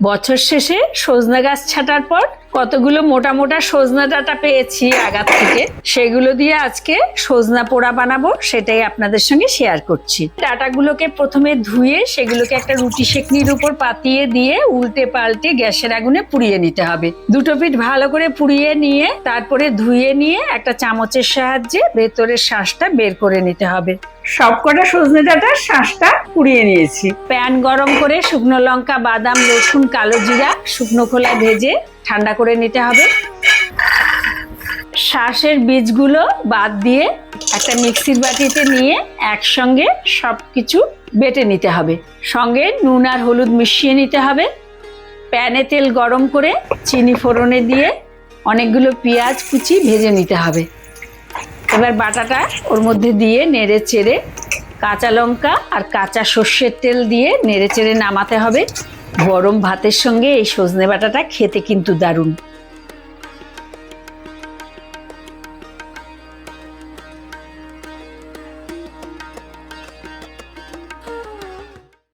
বছর শেষে সজনা গাছ ছাঁটার পর কতগুলো মোটা মোটা সজনা ডাঁটা পেয়েছি আগার থেকে, সেগুলো দিয়ে আজকে সজনা পোড়া বানাবো, সেটাই আপনাদের সঙ্গে শেয়ার করছি। ডাঁটাগুলোকে প্রথমে ধুয়ে সেগুলোকে একটা রুটি সেকনির উপর পাতিয়ে দিয়ে উল্টে পাল্টে গ্যাসের আগুনে পুড়িয়ে নিতে হবে। দুটো পিঠ ভালো করে পুড়িয়ে নিয়ে তারপরে ধুয়ে নিয়ে একটা চামচের সাহায্যে ভেতরের শাঁসটা বের করে নিতে হবে। সবকটা সজনে ডাঁটার শাঁসটা পুড়িয়ে নিয়েছি। প্যান গরম করে শুকনো লঙ্কা, বাদাম, রসুন, কালো জিরা শুকনো খোলায় ভেজে ঠান্ডা করে নিতে হবে। শাঁসের বীজগুলো বাদ দিয়ে একটা মিক্সির বাটিতে নিয়ে একসঙ্গে সবকিছু বেটে নিতে হবে। সঙ্গে নুন আর হলুদ মিশিয়ে নিতে হবে। প্যানে তেল গরম করে চিনি ফোড়নে দিয়ে অনেকগুলো পেঁয়াজ কুচি ভেজে নিতে হবে। এবার বাটাটা ওর মধ্যে দিয়ে নেড়ে চেড়ে কাঁচা লঙ্কা আর কাঁচা সর্ষের তেল দিয়ে নেড়ে চেড়ে নামাতে হবে। গরম ভাতের সঙ্গে এই সজনে বাটাটা খেতে কিন্তু দারুণ।